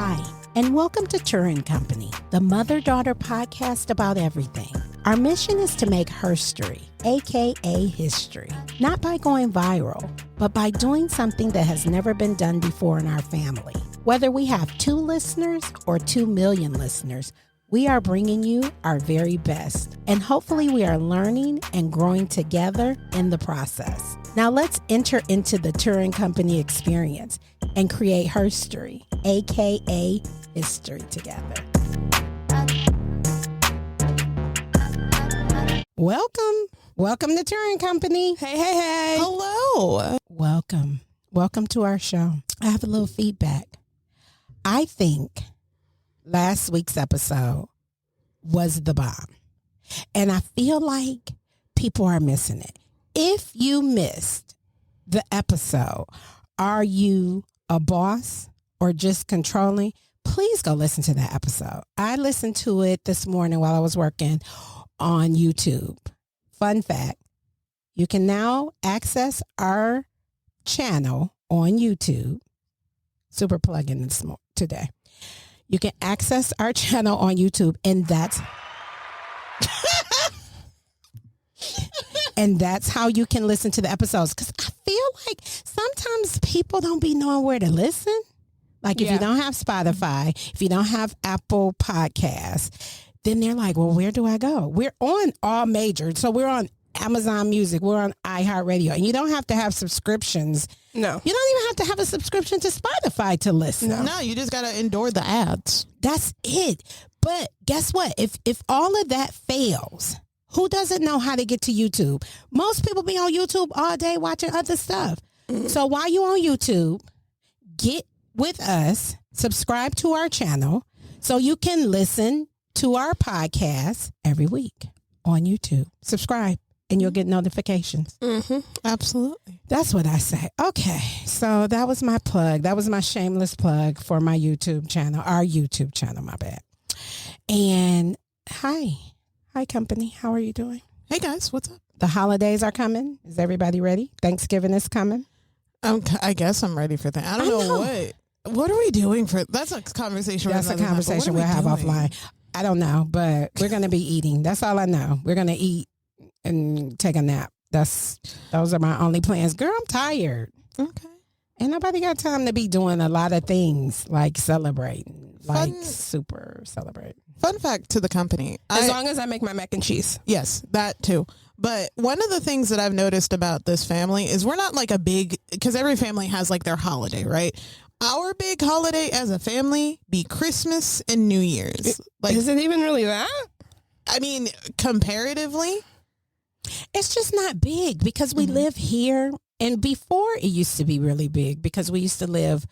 Hi, and welcome to Turra and Company, the mother-daughter podcast about everything. Our mission is to make herstory, a.k.a. history, not by going viral, but by doing something that has never been done before in our family. Whether we have 2 listeners or 2 million listeners, we are bringing you our very best, and hopefully we are learning and growing together in the process. Now let's enter into the Turra and Company experience and create herstory, a.k.a. history together. Welcome to Turra and Company. Hey. Hello. Welcome to our show. I have a little feedback. I think last week's episode was the bomb, and I feel like people are missing it. If you missed the episode, are you a boss or just controlling? Please go listen to that episode. I listened to it this morning while I was working on YouTube. Fun fact, you can now access our channel on YouTube. Super plug-in this today. You can access our channel on YouTube, and that's and that's how you can listen to the episodes. Because I feel like sometimes people don't be knowing where to listen. Like if you don't have Spotify, if you don't have Apple Podcasts, then they're like, well, where do I go? We're on all major. So we're on Amazon Music. We're on iHeartRadio. And you don't have to have subscriptions. No. You don't even have to have a subscription to Spotify to listen. No, you just got to endure the ads. That's it. But guess what? If all of that fails, who doesn't know how to get to YouTube? Most people be on YouTube all day watching other stuff. Mm-hmm. So while you on YouTube, get with us, subscribe to our channel so you can listen to our podcast every week on YouTube. Subscribe and you'll get notifications. Mm-hmm. Absolutely. That's what I say. Okay, so that was my plug. That was my shameless plug for my YouTube channel, our YouTube channel, my bad. And hi company. How are you doing? Hey guys, what's up? The holidays are coming. Is everybody ready? Thanksgiving is coming. I guess I'm ready for that. I don't know. What are we doing for? That's a conversation. That's a conversation we'll have offline. I don't know, but we're going to be eating. That's all I know. We're going to eat and take a nap. Those are my only plans. Girl, I'm tired. Okay. Ain't nobody got time to be doing a lot of things like celebrating, super celebrating. Fun fact to the company. As long as I make my mac and cheese. Yes, that too. But one of the things that I've noticed about this family is we're not like because every family has like their holiday, right? Our big holiday as a family be Christmas and New Year's. Is it even really that? I mean, comparatively, it's just not big because we live here. And before it used to be really big because we used to live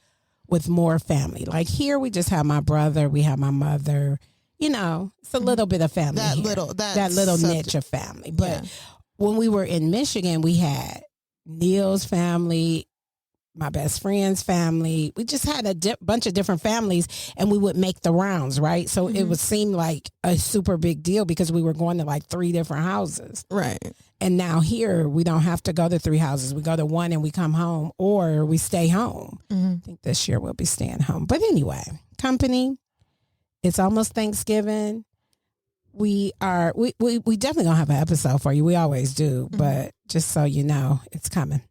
with more family. Like here, we just have my brother, we have my mother. You know, it's a little bit of family. That little niche of family. But when we were in Michigan, we had Neil's family, my best friend's family. We just had a bunch of different families, and we would make the rounds, right? So it would seem like a super big deal because we were going to like 3 different houses. Right. And now here, we don't have to go to 3 houses. We go to 1 and we come home, or we stay home. I think this year we'll be staying home. But anyway, company, it's almost Thanksgiving. We definitely gonna have an episode for you. We always do, but just so you know, it's coming.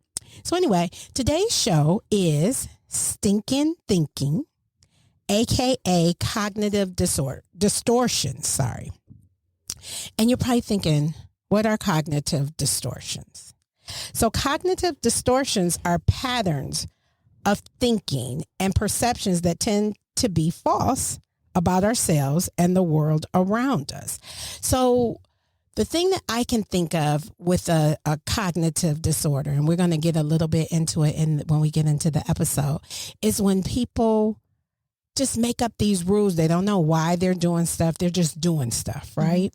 So anyway, today's show is Stinkin Thinking, a.k.a. cognitive distortion. Sorry. And you're probably thinking, what are cognitive distortions? So cognitive distortions are patterns of thinking and perceptions that tend to be false about ourselves and the world around us. So the thing that I can think of with a cognitive disorder, and we're going to get a little bit into it when we get into the episode, is when people just make up these rules. They don't know why they're doing stuff. They're just doing stuff, right?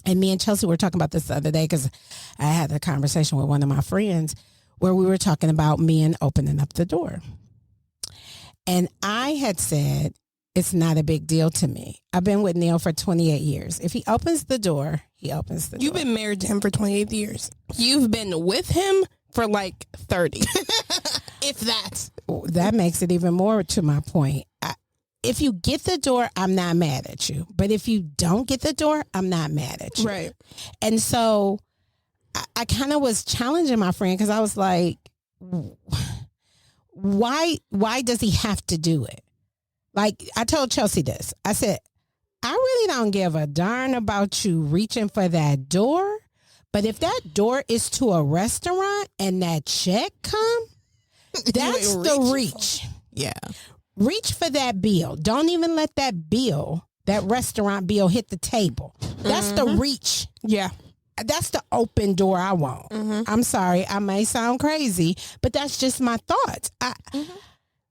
And me and Chelsi were talking about this the other day because I had a conversation with one of my friends where we were talking about men opening up the door. And I had said, it's not a big deal to me. I've been with Neil for 28 years. If he opens the door, he opens the door. You've been married to him for 28 years. You've been with him for like 30. If that. That makes it even more to my point. if you get the door, I'm not mad at you. But if you don't get the door, I'm not mad at you. Right. And so I kind of was challenging my friend because I was like, why does he have to do it? Like, I told Chelsi this. I said, I really don't give a darn about you reaching for that door. But if that door is to a restaurant and that check come, that's the reach. Yeah. Reach for that bill. Don't even let that bill, that restaurant bill, hit the table. That's the reach. Yeah. That's the open door I want. I'm sorry, I may sound crazy, but that's just my thoughts.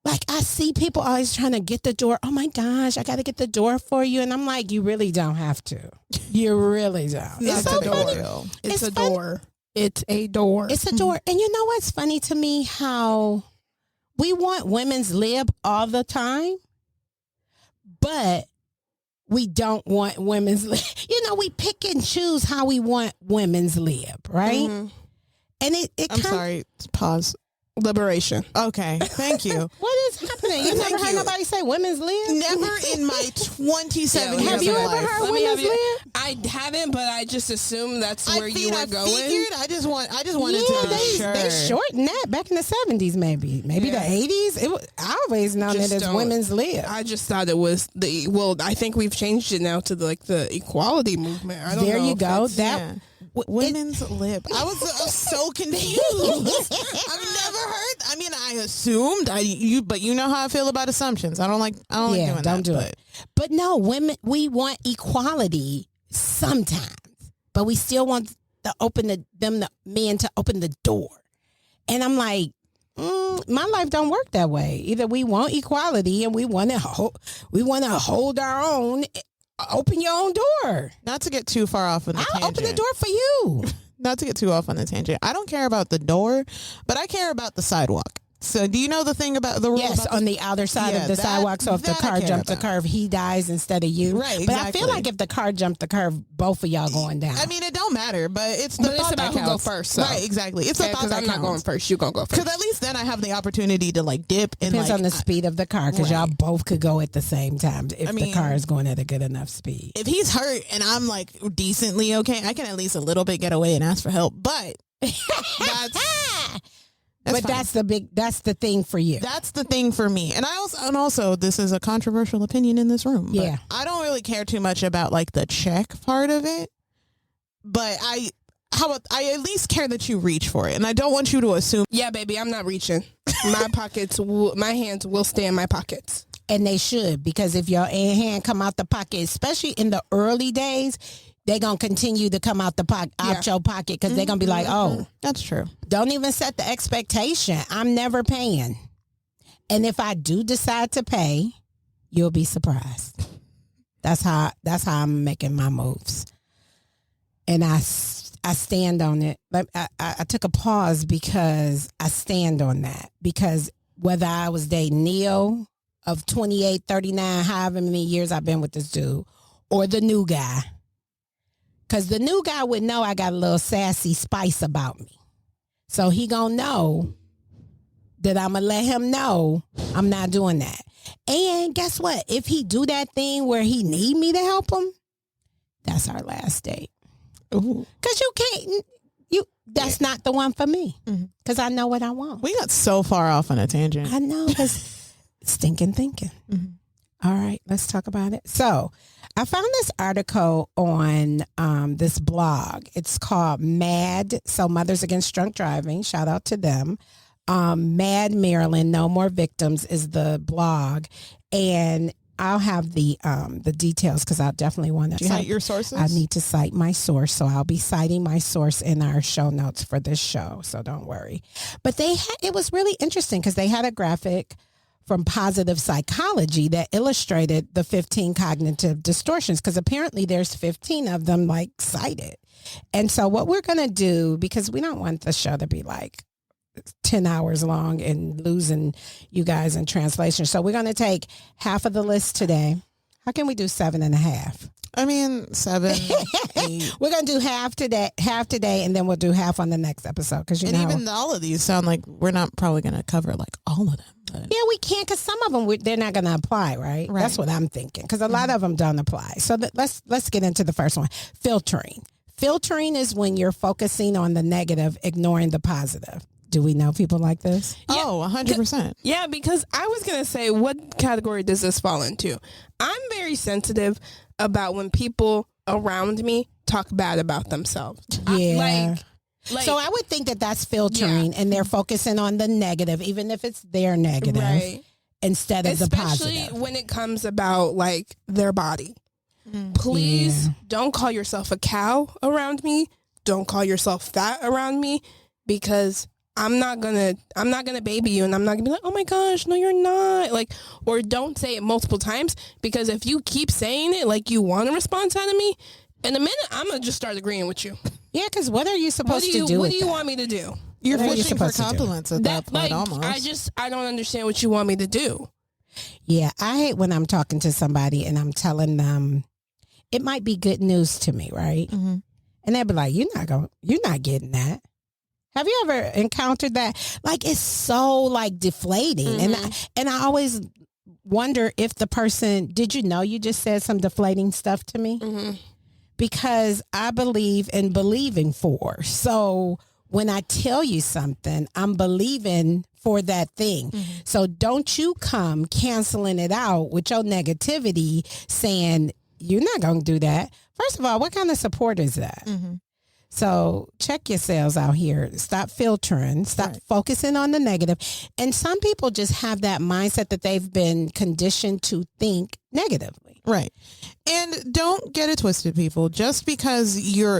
Like, I see people always trying to get the door. Oh my gosh, I got to get the door for you. And I'm like, you really don't have to. You really don't. It's so a door. funny. It's a door. It's a door. It's a door. And you know what's funny to me? How we want women's lib all the time, but we don't want women's lib. You know, we pick and choose how we want women's lib, right? And I'm sorry. Pause. Liberation. Okay. Thank you. What is happening? You never heard nobody say women's lib? Never in my 27 years Have you of ever life. heard women's lib? I haven't, but I just assumed that's where you were going. I just wanted to be sure. They shortened that back in the 70s, maybe the 80s. I always known it as women's lib. I just thought it was I think we've changed it now to the equality movement. I don't know. There you go. Women's lib. I was so confused. I've never heard. I mean, I assumed but you know how I feel about assumptions. I don't like doing that. Don't do it. But no, women, we want equality sometimes, but we still want the men to open the door. And I'm like, my life don't work that way. Either we want equality and we want to hold our own. Open your own door. Not to get too far off on the tangent. I'll open the door for you. Not to get too off on the tangent. I don't care about the door, but I care about the sidewalk. So do you know the thing about the rule? Yes, on the outer side of the sidewalk. So if the car jumps the curve, he dies instead of you. Right, exactly. But I feel like if the car jumped the curve, both of y'all going down. I mean, it don't matter, but it's the thought about that who go counts. first. So. Right, exactly. It's the thought that I'm not going first. You gonna go first. Because at least then I have the opportunity to dip and depends on the speed of the car because y'all both could go at the same time if the car is going at a good enough speed. If he's hurt and I'm like decently okay, I can at least a little bit get away and ask for help. But that's the thing for you. That's the thing for me. And also this is a controversial opinion in this room. Yeah. I don't really care too much about like the check part of it. But I at least care that you reach for it. And I don't want you to assume. Yeah, baby, I'm not reaching. My hands will stay in my pockets. And they should, because if your hand come out the pocket, especially in the early days, they're going to continue to come out your pocket because they're going to be like, oh. That's true. Don't even set the expectation. I'm never paying. And if I do decide to pay, you'll be surprised. That's how I'm making my moves. And I stand on it. I took a pause because I stand on that. Because whether I was dating Neo of 28, 39, however many years I've been with this dude, or the new guy, because the new guy would know I got a little sassy spice about me. So he gonna know that I'm gonna let him know I'm not doing that. And guess what? If he do that thing where he need me to help him, that's our last date. Because that's not the one for me. Because I know what I want. We got so far off on a tangent. I know, because Stinkin thinking. All right, let's talk about it. So I found this article on this blog. It's called MAD, so Mothers Against Drunk Driving. Shout out to them. MAD Maryland, No More Victims is the blog. And I'll have the details because I definitely want to. Do you cite your sources? I need to cite my source, so I'll be citing my source in our show notes for this show. So don't worry. But it was really interesting because they had a graphic from Positive Psychology that illustrated the 15 cognitive distortions because apparently there's 15 of them cited. And so what we're going to do, because we don't want the show to be 10 hours long and losing you guys in translation. So we're going to take half of the list today. How can we do 7.5? I mean, 7, 8. We're going to do half today, and then we'll do half on the next episode. Because even all of these sound like we're not probably going to cover all of them. something. Yeah, we can, because some of them they're not going to apply, right? That's what I'm thinking, because a lot of them don't apply. So let's get into the first one. Filtering. Filtering is when you're focusing on the negative, ignoring the positive. Do we know people like this? Yeah. Oh, 100%. Yeah, because I was going to say, what category does this fall into? I'm very sensitive about when people around me talk bad about themselves. Yeah. Like, so I would think that that's filtering, and they're focusing on the negative, even if it's their negative, instead of the positive. Especially when it comes about like their body. Please don't call yourself a cow around me. Don't call yourself fat around me, because I'm not gonna baby you, and I'm not gonna be like, oh my gosh, no, you're not. Like, or don't say it multiple times, because if you keep saying it like you want a response out of me, in a minute I'm gonna just start agreeing with you. Yeah, because what are you supposed to do? What do you want me to do? You're fishing for compliments at that point, almost. I don't understand what you want me to do. Yeah, I hate when I'm talking to somebody and I'm telling them it might be good news to me, right? Mm-hmm. And they'll be like, you're not getting that. Have you ever encountered that? Like, it's so like deflating. Mm-hmm. And I always wonder if the person, did you know you just said some deflating stuff to me? Mm-hmm. Because I believe in believing for. So when I tell you something, I'm believing for that thing. Mm-hmm. So don't you come canceling it out with your negativity, saying you're not going to do that. First of all, what kind of support is that? Mm-hmm. So check yourselves out here. Stop filtering. Stop focusing on the negative. And some people just have that mindset that they've been conditioned to think negatively. Right. And don't get it twisted, people. Just because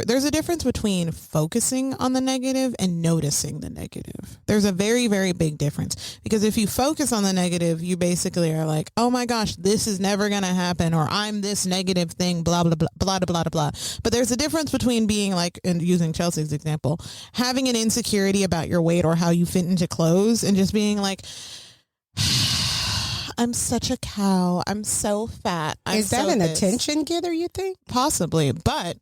there's a difference between focusing on the negative and noticing the negative. There's a very, very big difference, because if you focus on the negative, you basically are like, oh my gosh, this is never going to happen, or I'm this negative thing, blah, blah, blah, blah, blah, blah, blah. But there's a difference between being like, and using Chelsi's example, having an insecurity about your weight or how you fit into clothes, and just being like, I'm such a cow. I'm so fat. Is that an attention getter, you think? Possibly, but,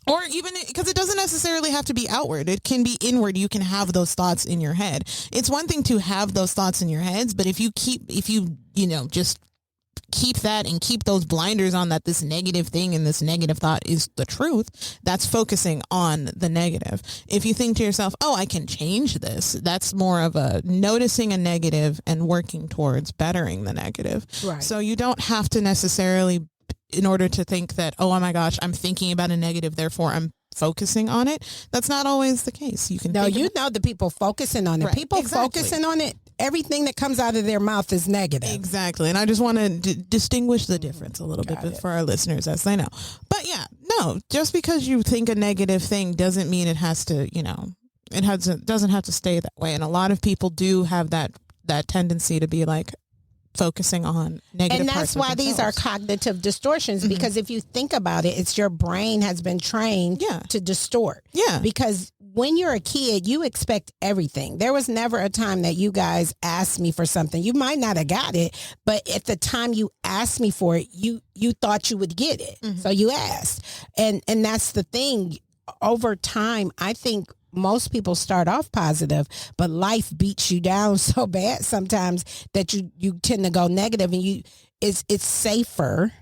or even, because it doesn't necessarily have to be outward. It can be inward. You can have those thoughts in your head. It's one thing to have those thoughts in your heads, but if you just keep that and keep those blinders on that this negative thing and this negative thought is the truth, that's focusing on the negative. If you think to yourself, oh, I can change this, that's more of a noticing a negative and working towards bettering the negative. Right. So you don't have to necessarily, in order to think that, oh my gosh, I'm thinking about a negative, therefore I'm focusing on it. That's not always the case. You can the people focusing on it. Right. People focusing on it, everything that comes out of their mouth is negative. Exactly. And I just want to distinguish the difference a little bit for our listeners, as they know. But yeah, no, just because you think a negative thing doesn't mean it has to, doesn't have to stay that way. And a lot of people do have that tendency to be like, focusing on negative, and that's why these are cognitive distortions. Mm-hmm. Because if you think about it, it's your brain has been trained to distort. Yeah. Because when you're a kid, you expect everything. There was never a time that you guys asked me for something. You might not have got it, but at the time you asked me for it, you thought you would get it. Mm-hmm. So you asked. And that's the thing. Over time, I think most people start off positive, but life beats you down so bad sometimes that you tend to go negative, and it's safer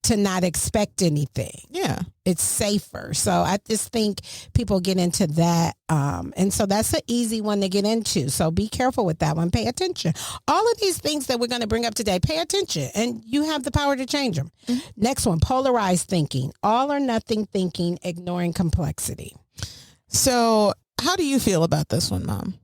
to not expect anything. Yeah. It's safer. So I just think people get into that. And so that's an easy one to get into. So be careful with that one. Pay attention. All of these things that we're going to bring up today, pay attention, and you have the power to change them. Mm-hmm. Next one, polarized thinking, all or nothing thinking, ignoring complexity. So how do you feel about this one, Mom?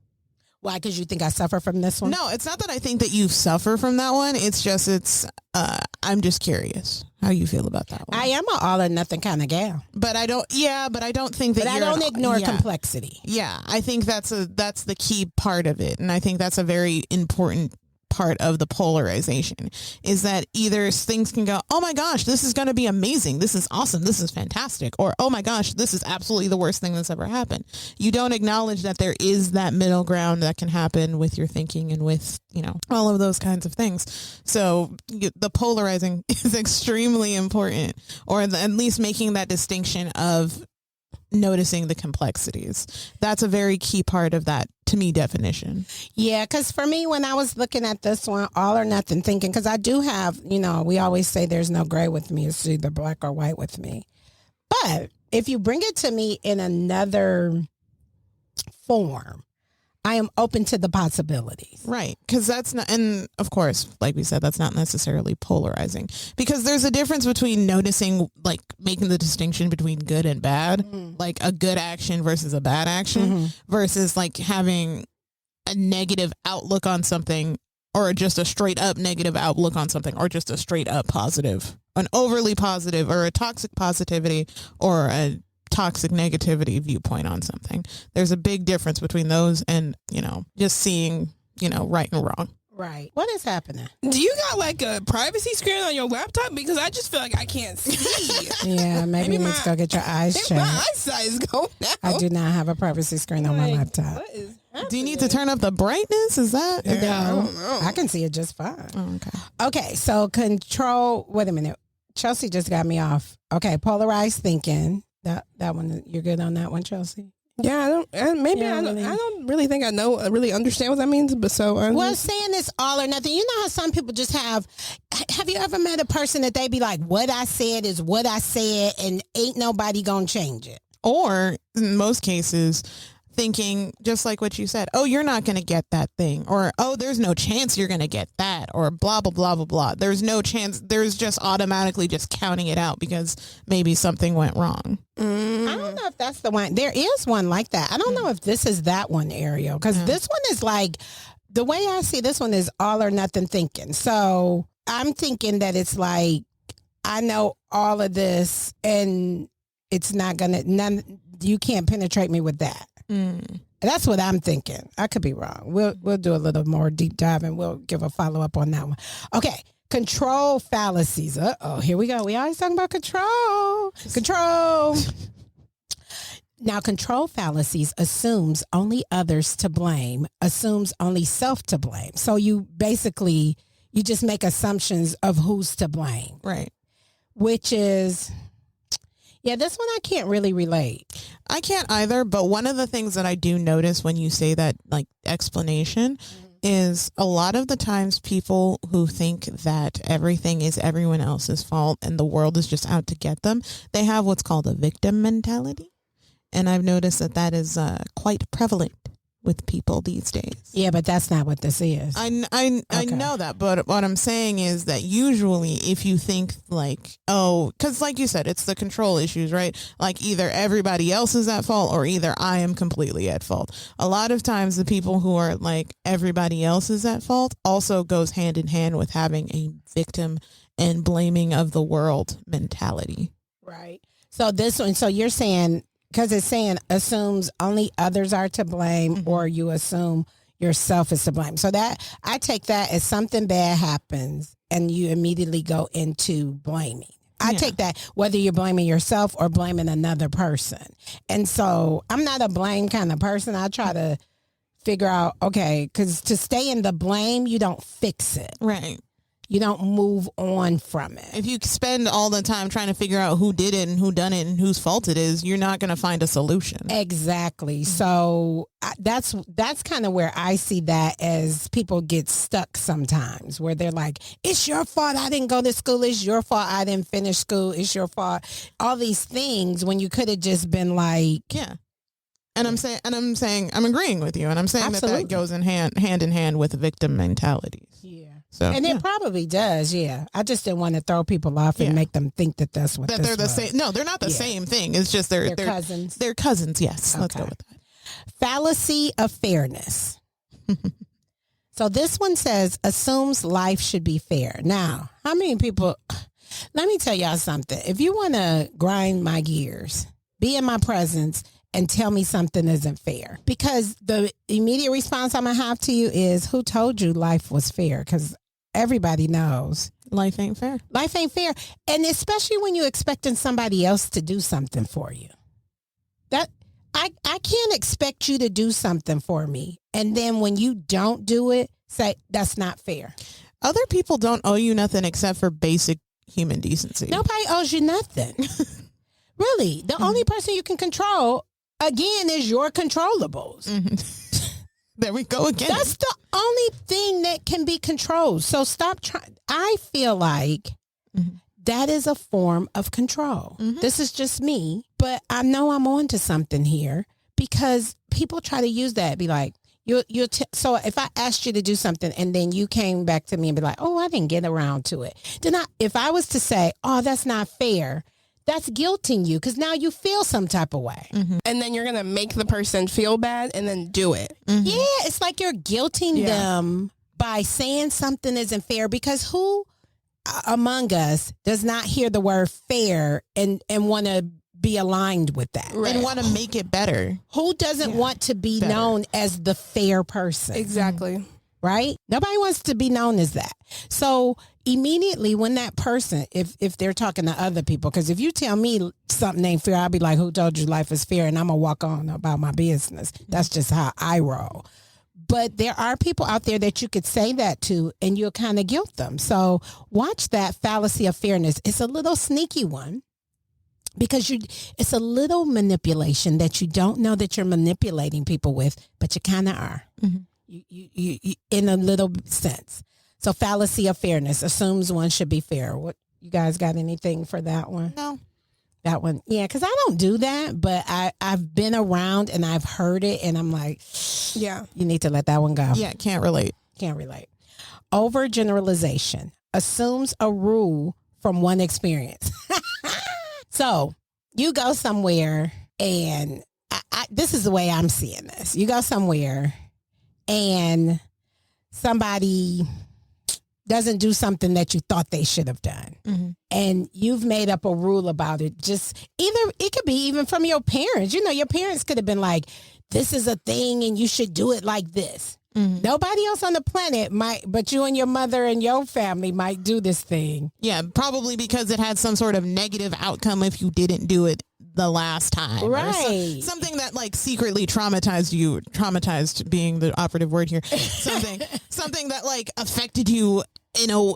Why? Because you think I suffer from this one? No, it's not that I think that you suffer from that one. It's just, I'm just curious how you feel about that one. I am an all or nothing kind of gal. But I don't think that I don't ignore complexity. Yeah, I think that's the key part of it. And I think that's a very important part of the polarization, is that either things can go, oh my gosh, this is going to be amazing, this is awesome, this is fantastic, or oh my gosh, this is absolutely the worst thing that's ever happened. You don't acknowledge that there is that middle ground that can happen with your thinking and with, all of those kinds of things. So the polarizing is extremely important, or at least making that distinction of noticing the complexities. That's a very key part of that to me, definition. Yeah, because for me, when I was looking at this one, all or nothing thinking, because I do have, we always say there's no gray with me. It's either black or white with me. But if you bring it to me in another form, I am open to the possibilities. Right. Because that's not, and of course, like we said, that's not necessarily polarizing. Because there's a difference between noticing, like making the distinction between good and bad, like a good action versus a bad action, versus like having a negative outlook on something, or just a straight up negative outlook on something, or just a straight up positive, an overly positive, or a toxic positivity, or a toxic negativity viewpoint on something. There's a big difference between those and, just seeing, right and wrong. Right. What is happening? Do you got like a privacy screen on your laptop? Because I just feel like I can't see. Yeah, maybe you need to go get your eyes checked. My eyesight is going down. I do not have a privacy screen on my laptop. What is happening? Do you need to turn up the brightness? Is that? No, I don't know. I can see it just fine. Oh, okay. Okay, so control. Wait a minute. Chelsi just got me off. Okay, polarized thinking. That one, you're good on that one, Chelsi? Yeah, I don't really think I really understand what that means, but so well, saying it's all or nothing. You know how some people just have you ever met a person that they be like, what I said is what I said and ain't nobody gonna change it? Or in most cases, thinking just like what you said, oh, you're not going to get that thing, or oh, there's no chance you're going to get that, or blah, blah, blah, blah, blah. There's no chance. There's just automatically just counting it out because maybe something went wrong. I don't know if that's the one. There is one like that. I don't know if this is that one, Ariel, because this one is like, the way I see this one is all or nothing thinking. So I'm thinking that it's like, I know all of this and it's not going to, you can't penetrate me with that. That's what I'm thinking. I could be wrong. We'll do a little more deep dive and we'll give a follow up on that one. Okay. Control fallacies. Here we go. We always talking about control. Now, control fallacies assumes only others to blame, assumes only self to blame. So you just make assumptions of who's to blame. Right. Which is, yeah, this one I can't really relate. I can't either, but one of the things that I do notice when you say that, like, explanation is a lot of the times people who think that everything is everyone else's fault and the world is just out to get them, they have what's called a victim mentality. And I've noticed that is quite prevalent with people these days. Yeah, but that's not what this is. I know that, but what I'm saying is that usually if you think like, oh, because like you said, it's the control issues, right? Like either everybody else is at fault or either I am completely at fault. A lot of times the people who are like everybody else is at fault also goes hand in hand with having a victim and blaming of the world mentality. Right. So this one, so you're saying, because it's saying assumes only others are to blame or you assume yourself is to blame. So that I take that as something bad happens and you immediately go into blaming. I take that whether you're blaming yourself or blaming another person. And so I'm not a blame kind of person. I try to figure out, okay, because to stay in the blame, you don't fix it. Right. You don't move on from it. If you spend all the time trying to figure out who did it and who done it and whose fault it is, you're not going to find a solution. Exactly. So that's kind of where I see that as people get stuck sometimes, where they're like, it's your fault I didn't go to school. It's your fault I didn't finish school. It's your fault. All these things when you could have just been like, yeah. And I'm saying, I'm agreeing with you. And I'm saying Absolutely. that goes hand in hand with victim mentalities. yeah. So, And it probably does, yeah. I just didn't want to throw people off and make them think that that's what that this they're the was. same. No, they're not the same thing. It's just they're cousins. They're cousins. Yes, let's Okay. go with that. Fallacy of fairness. So this one says assumes life should be fair. Now, how many people? Let me tell y'all something. If you want to grind my gears, be in my presence, and tell me something isn't fair. Because the immediate response I'm going to have to you is, who told you life was fair? Because everybody knows. Life ain't fair. Life ain't fair. And especially when you're expecting somebody else to do something for you. That I can't expect you to do something for me. And then when you don't do it, say, that's not fair. Other people don't owe you nothing except for basic human decency. Nobody owes you nothing. Really. The only person you can control, again, is your controllables. There we go again. That's the only thing that can be controlled. So stop trying. I feel like that is a form of control. This is just me, but I know I'm on to something here because people try to use that. Be like, so if I asked you to do something and then you came back to me and be like, oh, I didn't get around to it. If I was to say, oh, that's not fair, that's guilting you because now you feel some type of way. And then you're going to make the person feel bad and then do it. Yeah, it's like you're guilting them by saying something isn't fair because who among us does not hear the word fair and want to be aligned with that? Right. And want to make it better. Who doesn't want to be known as the fair person? Exactly. Right? Nobody wants to be known as that. So immediately when that person, if they're talking to other people, because if you tell me something ain't fair, I'll be like, who told you life is fair? And I'm going to walk on about my business. That's just how I roll. But there are people out there that you could say that to and you'll kind of guilt them. So watch that fallacy of fairness. It's a little sneaky one. Because it's a little manipulation that you don't know that you're manipulating people with, but you kind of are. You in a little sense. So fallacy of fairness assumes one should be fair. What you guys got anything for that one? No. That one, yeah, because I don't do that, but I've been around and I've heard it, and I'm like, yeah, you need to let that one go. Yeah, can't relate. Can't relate. Overgeneralization assumes a rule from one experience. So you go somewhere and this is the way I'm seeing this. You go somewhere and somebody doesn't do something that you thought they should have done. And you've made up a rule about it. Just either it could be even from your parents. You know, your parents could have been like, this is a thing and you should do it like this. Nobody else on the planet might, but you and your mother and your family might do this thing. Yeah, probably because it had some sort of negative outcome if you didn't do it the last time. Right. Something that like secretly traumatized you, traumatized being the operative word here. Something that like affected you,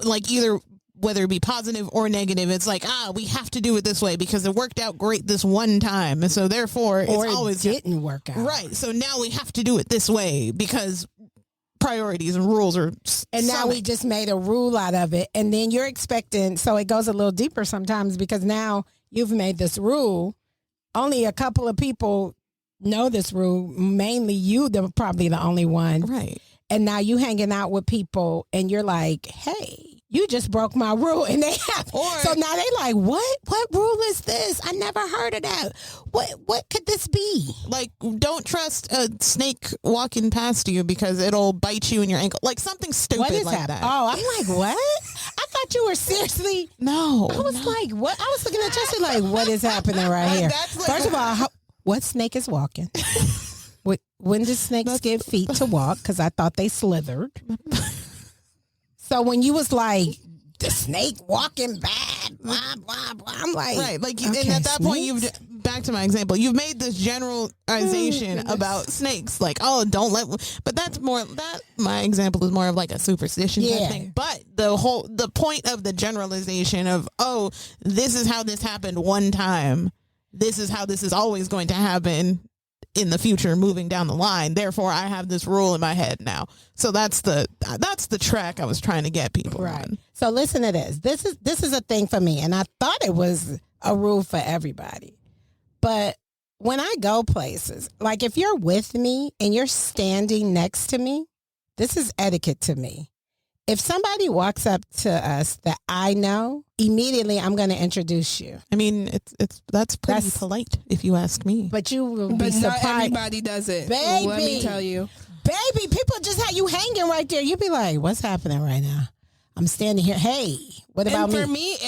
like either whether it be positive or negative. It's like, we have to do it this way because it worked out great this one time. And so therefore it's always didn't work out. Right. So now we have to do it this way because priorities and rules are and now we just made a rule out of it, and then you're expecting, so it goes a little deeper sometimes because now you've made this rule. Only a couple of people know this rule, mainly you, probably the only one, right? And now you hanging out with people and you're like, hey, you just broke my rule, and they have. So now they like, what rule is this? I never heard of that. What could this be? Like, don't trust a snake walking past you because it'll bite you in your ankle. Like something stupid like that. Oh, I'm like, what? I thought you were seriously. No. I was like, what? I was looking at Chelsi like, what is happening right here? First of all, what snake is walking? When did snakes get feet to walk? Because I thought they slithered. So when you was like, the snake walking bad, blah, blah, blah, I'm like. Right, like, okay, and at that point, back to my example, you've made this generalization about snakes. Like, oh, don't let, but that's more, my example is more of like a superstition type thing. But the point of the generalization of, oh, this is how this happened one time. This is how this is always going to happen in the future moving down the line. Therefore, I have this rule in my head now. So that's the track I was trying to get people on. So listen to this. This is a thing for me, and I thought it was a rule for everybody. But when I go places, like if you're with me and you're standing next to me, this is etiquette to me. If somebody walks up to us that I know, immediately I'm going to introduce you. I mean, that's pretty polite if you ask me. But you will be surprised. Not everybody does it. Baby, let me tell you. Baby, people just have you hanging right there. You'd be like, what's happening right now? I'm standing here. Hey, what about me?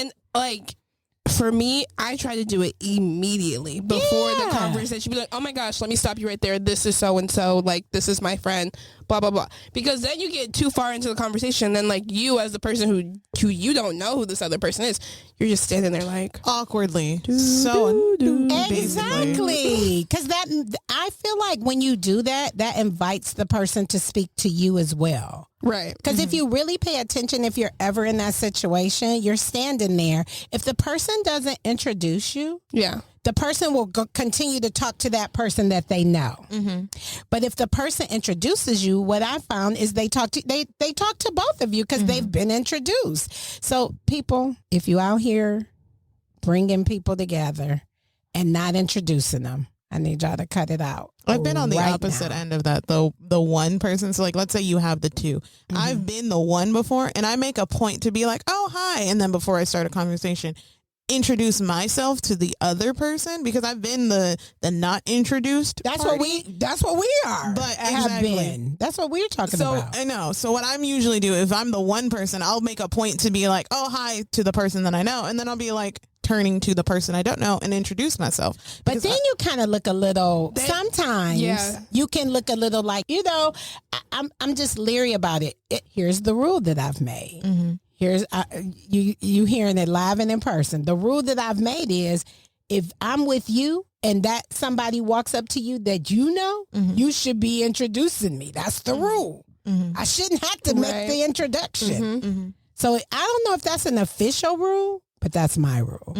For me, I try to do it immediately before the conversation. Be like, oh my gosh, let me stop you right there. This is so-and-so. Like, this is my friend, blah, blah, blah. Because then you get too far into the conversation. Then, like, you as the person who you don't know who this other person is, you're just standing there like. Awkwardly. Exactly. Because I feel like when you do that, that invites the person to speak to you as well. Right. Because if you really pay attention, if you're ever in that situation, you're standing there. If the person doesn't introduce you, the person will continue to talk to that person that they know. But if the person introduces you, what I found is they talk to both of you because they've been introduced. So people, if you out here bringing people together and not introducing them, I need y'all to cut it out. I've been on the right opposite now. end of that, though. The one person, so like, let's say you have the two. I've been the one before, and I make a point to be like, oh, hi. And then before I start a conversation, introduce myself to the other person because I've been the not introduced. That's party. what we are. But have exactly. been. That's what we're talking about. I know. So what I'm usually do, if I'm the one person, I'll make a point to be like, oh, hi to the person that I know. And then I'll be like turning to the person I don't know and introduce myself. But then you kind of look a little, sometimes you can look a little like, I'm just leery about it. Here's the rule that I've made. Here's you hearing it live and in person. The rule that I've made is if I'm with you and that somebody walks up to you that you know, you should be introducing me. That's the rule. I shouldn't have to make the introduction. So I don't know if that's an official rule, but that's my rule.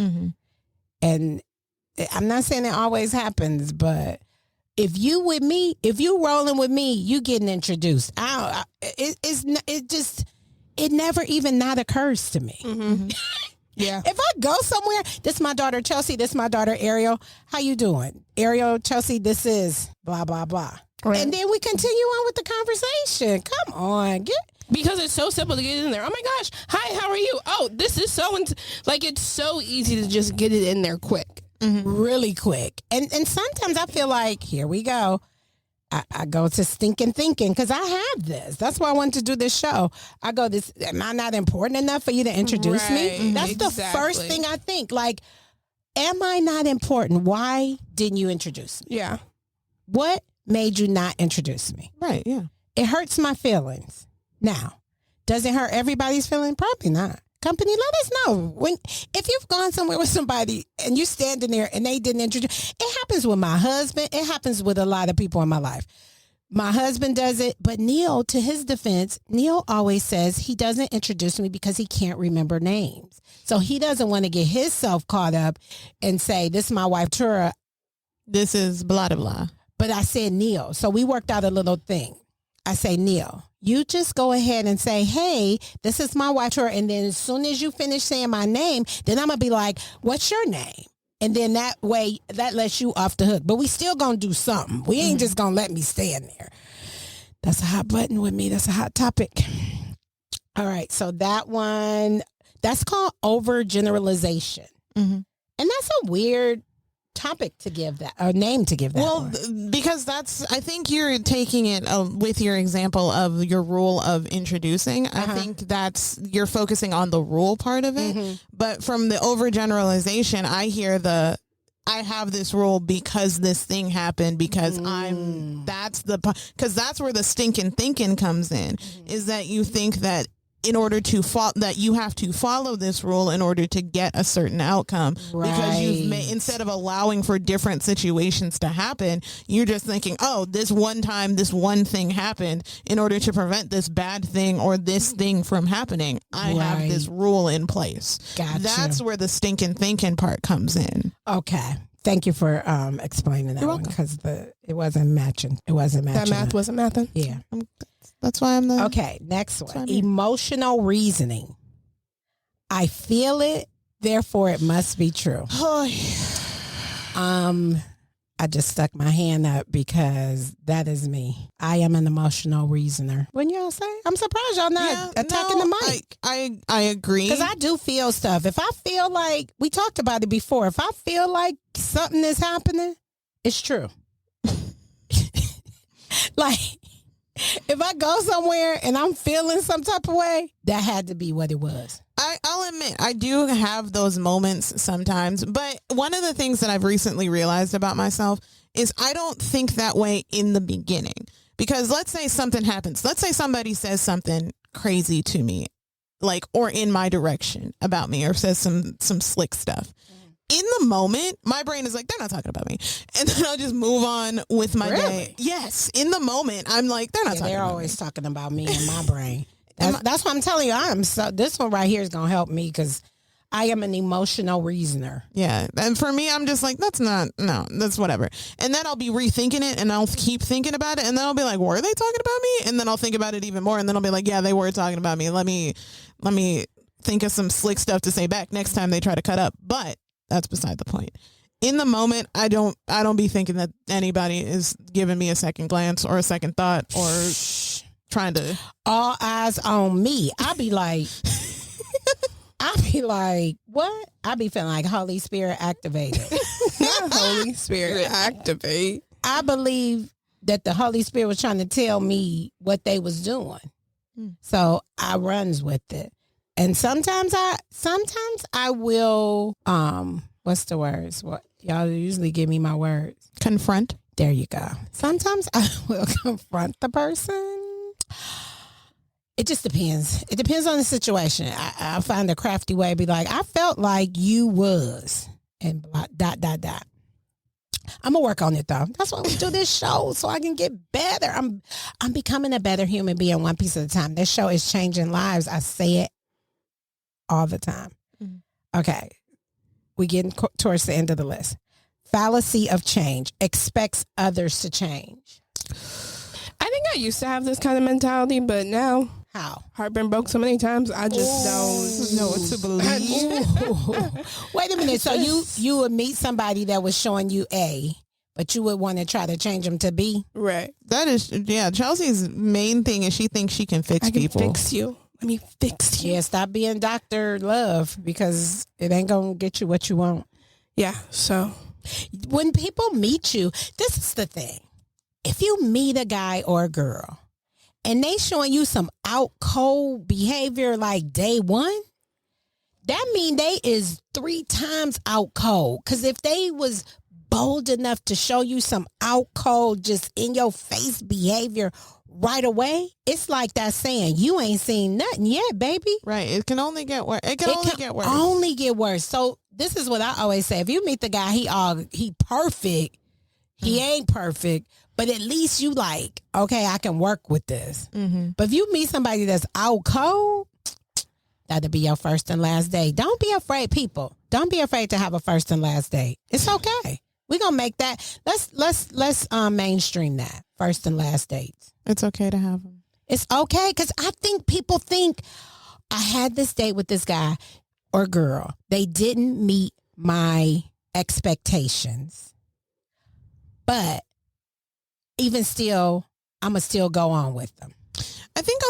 And I'm not saying it always happens, but if you with me, if you rolling with me, you getting introduced. It never even not occurs to me. Yeah. If I go somewhere, this is my daughter Chelsi, this is my daughter Ariel. How you doing? Ariel, Chelsi, this is blah, blah, blah. Right. And then we continue on with the conversation. Come on, Because it's so simple to get in there. Oh my gosh. Hi, how are you? Oh, this is so like it's so easy to just get it in there quick. really quick. And sometimes I feel like, here we go. I go to Stinkin Thinkin because I have this. That's why I wanted to do this show. I go, am I not important enough for you to introduce me? That's the first thing I think. Like, am I not important? Why didn't you introduce me? Yeah. What made you not introduce me? Right, yeah. It hurts my feelings. Now, does it hurt everybody's feeling? Probably not. Company, let us know. If you've gone somewhere with somebody and you're standing there and they didn't introduce, it happens with my husband. It happens with a lot of people in my life. My husband does it, but Neil, to his defense, Neil always says he doesn't introduce me because he can't remember names. So he doesn't want to get himself caught up and say, this is my wife, Turra. This is blah, blah, blah. But I said Neil. So we worked out a little thing. I say, Neil, you just go ahead and say, hey, this is my wife, Turra. And then as soon as you finish saying my name, then I'm going to be like, what's your name? And then that way, that lets you off the hook. But we still going to do something. We ain't just going to let me stand there. That's a hot button with me. That's a hot topic. All right. So that one, that's called overgeneralization. And that's a weird topic to give that, a name to give that. Well, because I think you're taking it with your example of your rule of introducing. I think you're focusing on the rule part of it. But from the overgeneralization, I hear I have this rule because this thing happened because because that's where the stinking thinking comes in, is that you think that in order to that you have to follow this rule in order to get a certain outcome, because you've instead of allowing for different situations to happen, you're just thinking, oh, this one time, this one thing happened. In order to prevent this bad thing or this thing from happening, I have this rule in place. Gotcha. That's where the stinking thinking part comes in. Okay. Thank you for explaining that one, because it wasn't matching. It wasn't matching. That math wasn't mathing? Yeah. That's why I'm the... Okay, next one. Emotional reasoning. I feel it, therefore it must be true. I just stuck my hand up because that is me. I am an emotional reasoner. Wouldn't y'all say? I'm surprised y'all not attacking the mic. I agree. Because I do feel stuff. If I feel like, we talked about it before, if I feel like something is happening, it's true. Like, if I go somewhere and I'm feeling some type of way, that had to be what it was. I'll admit, I do have those moments sometimes, but one of the things that I've recently realized about myself is I don't think that way in the beginning. Because let's say something happens. Let's say somebody says something crazy to me, like, or in my direction about me, or says some slick stuff. In the moment, my brain is like, they're not talking about me. And then I'll just move on with my day. Yes. In the moment, I'm like, they're not talking about me. They're always talking about me in my brain. That's why I'm telling you, this one right here is going to help me, because I am an emotional reasoner. Yeah. And for me, I'm just like, that's whatever. And then I'll be rethinking it and I'll keep thinking about it. And then I'll be like, were they talking about me? And then I'll think about it even more. And then I'll be like, yeah, they were talking about me. Let me think of some slick stuff to say back next time they try to cut up. But that's beside the point. In the moment, I don't be thinking that anybody is giving me a second glance or a second thought or trying to. All eyes on me. I be like, what? I be feeling like Holy Spirit activated. Not Holy Spirit activate. I believe that the Holy Spirit was trying to tell me what they was doing. So I runs with it. And sometimes I will, what's the words? What y'all usually give me my words. Confront. There you go. Sometimes I will confront the person. It just depends. It depends on the situation. I find a crafty way to be like, I felt like you was, and blah, ... I'm gonna work on it though. That's why we do this show, so I can get better. I'm becoming a better human being one piece at a time. This show is changing lives. I say it all the time. Okay, we getting towards the end of the list. Fallacy of change. Expects others to change. I think I used to have this kind of mentality, but now, how? Heart been broke so many times, I just don't know what to believe. Wait a minute. So you would meet somebody that was showing you A, but you would want to try to change them to B? Right. That is, yeah. Chelsi's main thing is she thinks she can fix people. Fix you. Let me fix you. Yeah, stop being Dr. Love because it ain't going to get you what you want. Yeah, so. When people meet you, this is the thing. If you meet a guy or a girl and they showing you some out cold behavior like day one, that mean they is 3 times out cold. Because if they was bold enough to show you some out cold, just in your face behavior right away, it's like that saying, you ain't seen nothing yet, baby. Right. It can only get worse. It can only get worse. So this is what I always say. If you meet the guy, he perfect. He ain't perfect. But at least you like, okay, I can work with this. But if you meet somebody that's out cold, that'll be your first and last date. Don't be afraid, people. Don't be afraid to have a first and last date. It's okay. We're gonna make that. Let's mainstream that. First and last dates. It's okay to have them. It's okay because I think people think I had this date with this guy or girl. They didn't meet my expectations, but even still, I'm going to still go on with them. I think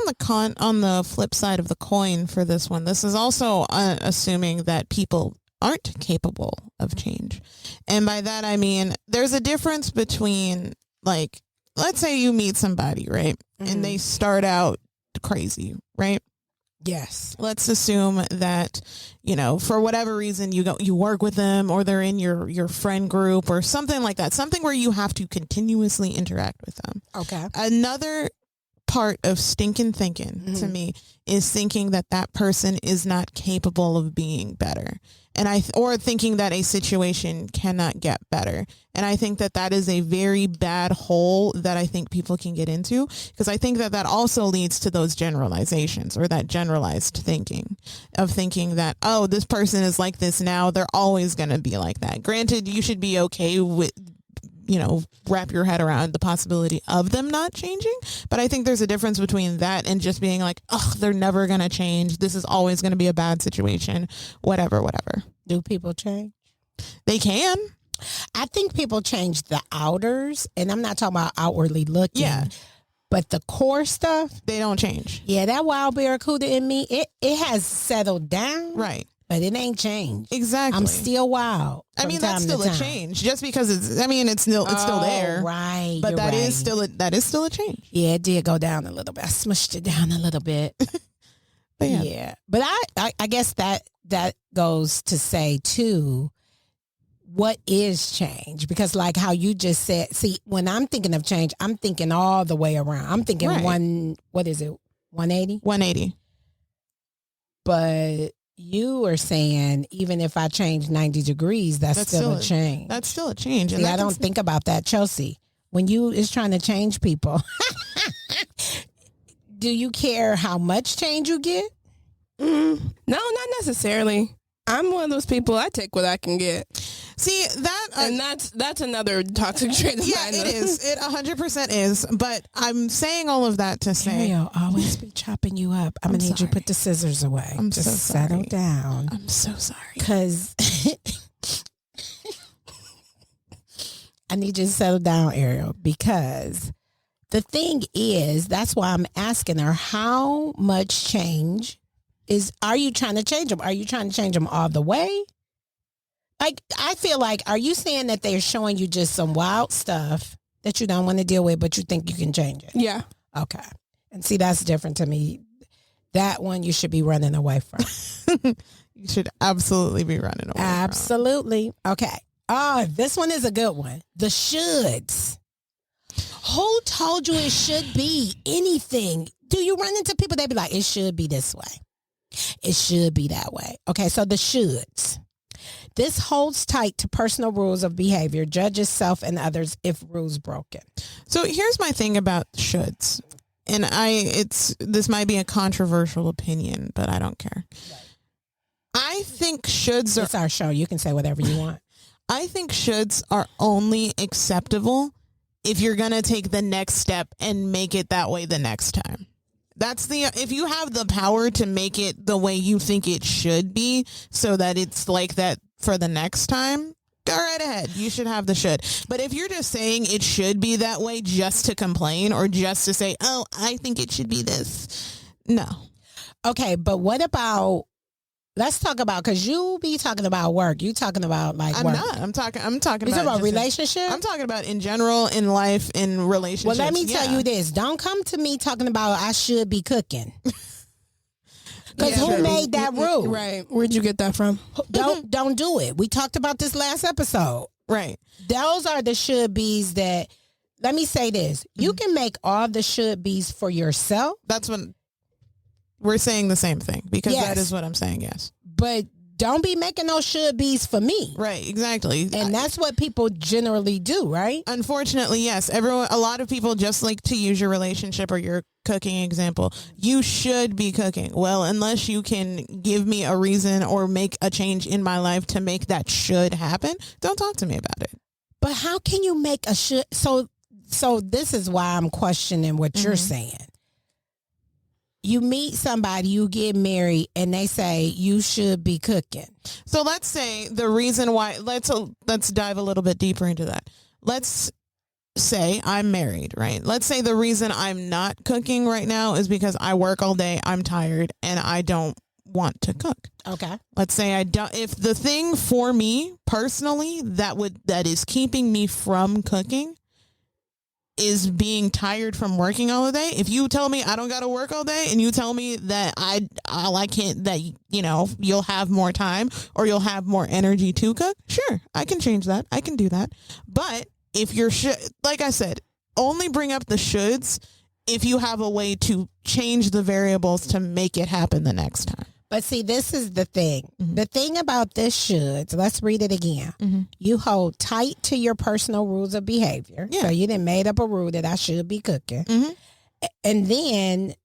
on the flip side of the coin for this one, this is also assuming that people aren't capable of change. And by that, I mean, there's a difference between, like, let's say you meet somebody, right? And they start out crazy, right? Yes. Let's assume that, for whatever reason you work with them or they're in your friend group or something like that. Something where you have to continuously interact with them. Okay. Another part of stinking thinking to me is thinking that person is not capable of being better. Or thinking that a situation cannot get better. And I think that is a very bad hole that I think people can get into, because I think that also leads to those generalizations or that generalized thinking of thinking that, oh, this person is like this now, they're always going to be like that. Granted, you should be okay with, wrap your head around the possibility of them not changing. But I think there's a difference between that and just being like, oh, they're never going to change. This is always going to be a bad situation. Whatever. Do people change? They can. I think people change the outers, and I'm not talking about outwardly looking. Yeah. But the core stuff, they don't change. Yeah, that wild barracuda in me, it has settled down. Right. But it ain't changed. Exactly. I'm still wild. I mean, that's still a change. Just because it's still there. Right. But that is still a change. Yeah, it did go down a little bit. I smushed it down a little bit. But yeah. But I guess that goes to say too, what is change? Because like how you just said, see, when I'm thinking of change, I'm thinking all the way around. I'm thinking 180? 180. But you are saying even if I change 90 degrees, that's still a change. That's still a change. See, I don't think about that, Chelsi. When you is trying to change people, do you care how much change you get? No, not necessarily. I'm one of those people. I take what I can get. See that, and that's another toxic trait of mine. It is. It 100% is. But I'm saying all of that to say, Ariel, always be chopping you up. I'm gonna need you to put the scissors away. I'm just so settle sorry. down. I'm so sorry. Because I need you to settle down, Ariel. Because the thing is, that's why I'm asking her, how much change are you trying to change them? Are you trying to change them all the way? Like, I feel like, are you saying that they're showing you just some wild stuff that you don't want to deal with, but you think you can change it? Yeah. Okay. And see, that's different to me. That one you should be running away from. You should absolutely be running away Absolutely. Okay. This one is a good one. The shoulds. Who told you it should be anything? Do you run into people that be like, it should be this way? It should be that way. Okay, so the shoulds. This holds tight to personal rules of behavior, judges self and others if rules broken. So here's my thing about shoulds. And this might be a controversial opinion, but I don't care. I think shoulds It's our show. You can say whatever you want. I think shoulds are only acceptable if you're going to take the next step and make it that way the next time. If you have the power to make it the way you think it should be so that it's like that for the next time, go right ahead. You should have the should. But if you're just saying it should be that way just to complain or just to say, oh, I think it should be this. No. Okay, but what about, let's talk about, because you be talking about work. You talking about like I'm work. not. I'm talking You about relationship? I'm talking about in general, in life, in relationships. Well, let me tell you this. Don't come to me talking about I should be cooking. Because who made that rule? Right. Where'd you get that from? Don't do it. We talked about this last episode. Right. Those are the should be's that, let me say this. You can make all the should be's for yourself. That's when we're saying the same thing, because Yes. that is what I'm saying, yes. But don't be making those should be's for me. Right, exactly. And that's what people generally do, right? Unfortunately, yes. A lot of people, just like to use your relationship or your cooking example, you should be cooking. Well, unless you can give me a reason or make a change in my life to make that should happen, don't talk to me about it. But how can you make a should? So this is why I'm questioning what you're saying. You meet somebody, you get married, and they say you should be cooking. So let's say the reason why, let's dive a little bit deeper into that. Let's say I'm married, right? Let's say the reason I'm not cooking right now is because I work all day, I'm tired, and I don't want to cook. Okay. Let's say I don't, if the thing for me personally that is keeping me from cooking is being tired from working all day. If you tell me I don't got to work all day and you tell me that I can't, that, you know, you'll have more time or you'll have more energy to cook, sure, I can change that. I can do that. But if you're, like I said, only bring up the shoulds if you have a way to change the variables to make it happen the next time. But see, this is the thing. The thing about this should, let's read it again. You hold tight to your personal rules of behavior. Yeah. So you done made up a rule that I should be cooking. And then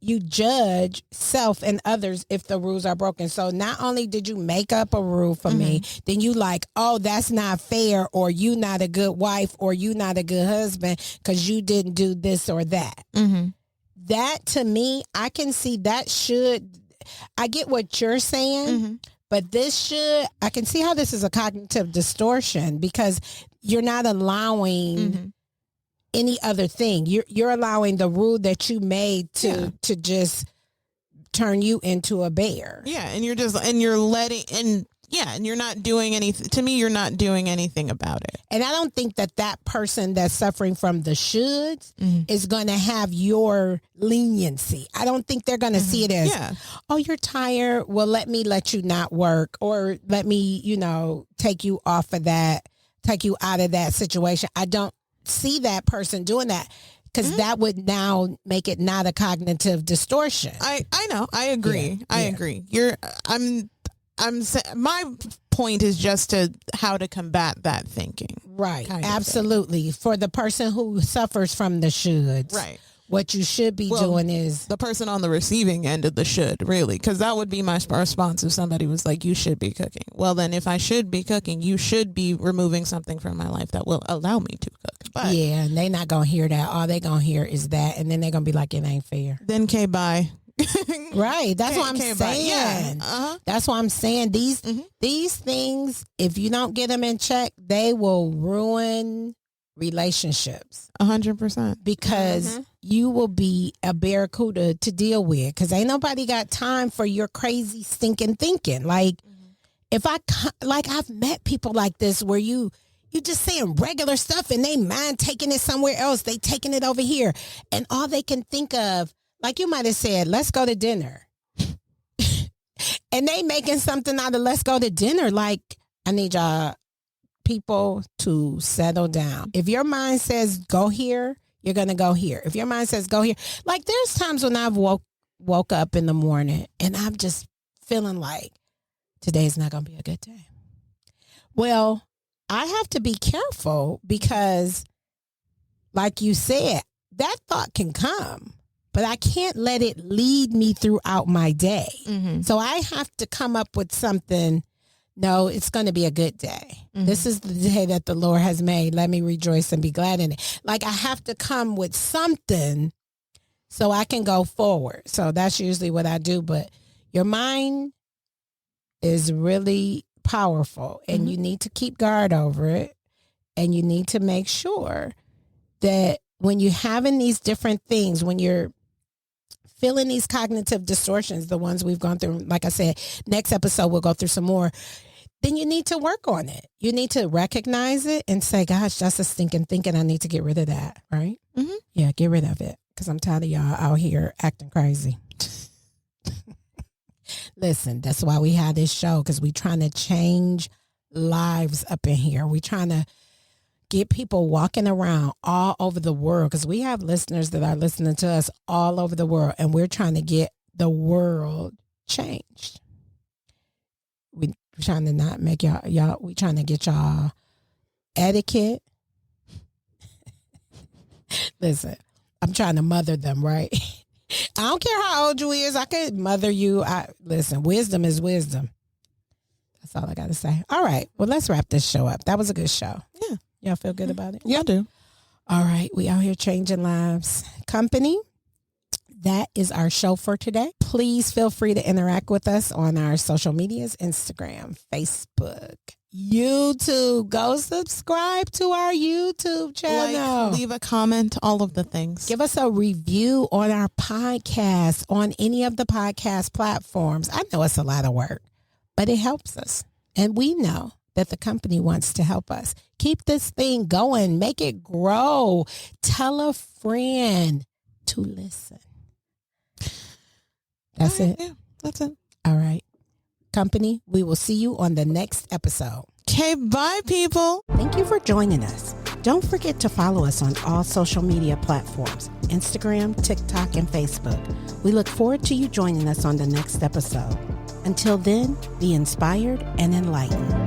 you judge self and others if the rules are broken. So not only did you make up a rule for me, then you like, oh, that's not fair, or you not a good wife, or you not a good husband because you didn't do this or that. That, to me, I can see that should... I get what you're saying, but this should, I can see how this is a cognitive distortion because you're not allowing any other thing. You're allowing the rule that you made to just turn you into a bear. Yeah. And you're not doing anything. To me, you're not doing anything about it. And I don't think that person that's suffering from the shoulds is going to have your leniency. I don't think they're going to see it as, oh, you're tired. Well, let you not work, or let me, take you off of that, take you out of that situation. I don't see that person doing that. Because that would now make it not a cognitive distortion. I know. I agree. Yeah. I agree. My point is just how to combat that thinking. Right. Absolutely. For the person who suffers from the shoulds. Right. What you should be doing is the person on the receiving end of the should, really, because that would be my response if somebody was like, you should be cooking. Well, then if I should be cooking, you should be removing something from my life that will allow me to cook. But yeah, and they not going to hear that. All they going to hear is that, and then they're going to be like, it ain't fair. Then bye. Right. That's what I'm saying. Yeah. Uh-huh. That's what I'm saying. These things, if you don't get them in check, they will ruin relationships. 100%. Because you will be a barracuda to deal with. Because ain't nobody got time for your crazy stinking thinking. Like, if I've met people like this where you just saying regular stuff and they mind taking it somewhere else. They taking it over here. And all they can think of, like you might have said, let's go to dinner. And they making something out of let's go to dinner. Like, I need y'all people to settle down. If your mind says go here, you're going to go here. If your mind says go here. Like, there's times when I've woke up in the morning and I'm just feeling like today's not going to be a good day. Well, I have to be careful because, like you said, that thought can come, but I can't let it lead me throughout my day. So I have to come up with something. No, it's going to be a good day. This is the day that the Lord has made. Let me rejoice and be glad in it. Like, I have to come with something so I can go forward. So that's usually what I do. But your mind is really powerful, and you need to keep guard over it, and you need to make sure that when you're having these different things, when you're feeling these cognitive distortions, the ones we've gone through, like I said, next episode we'll go through some more, then you need to work on it. You need to recognize it and say, gosh, that's a stinking thinking. I need to get rid of that, right? Yeah, get rid of it, because I'm tired of y'all out here acting crazy. Listen, that's why we have this show, because we trying to change lives up in here. We trying to get people walking around all over the world, because we have listeners that are listening to us all over the world, and we're trying to get the world changed. We're trying to not make y'all, we trying to get y'all etiquette. Listen, I'm trying to mother them, right? I don't care how old you is. I could mother you. Listen, wisdom is wisdom. That's all I got to say. All right. Well, let's wrap this show up. That was a good show. Yeah. Y'all feel good about it? Yeah, I do. All right. We out here changing lives. Company, that is our show for today. Please feel free to interact with us on our social medias, Instagram, Facebook, YouTube. Go subscribe to our YouTube channel. Like, leave a comment, all of the things. Give us a review on our podcast, on any of the podcast platforms. I know it's a lot of work, but it helps us. And we know that the company wants to help us. Keep this thing going. Make it grow. Tell a friend to listen. That's it. Yeah, that's it. All right. Company, we will see you on the next episode. Okay, bye, people. Thank you for joining us. Don't forget to follow us on all social media platforms, Instagram, TikTok, and Facebook. We look forward to you joining us on the next episode. Until then, be inspired and enlightened.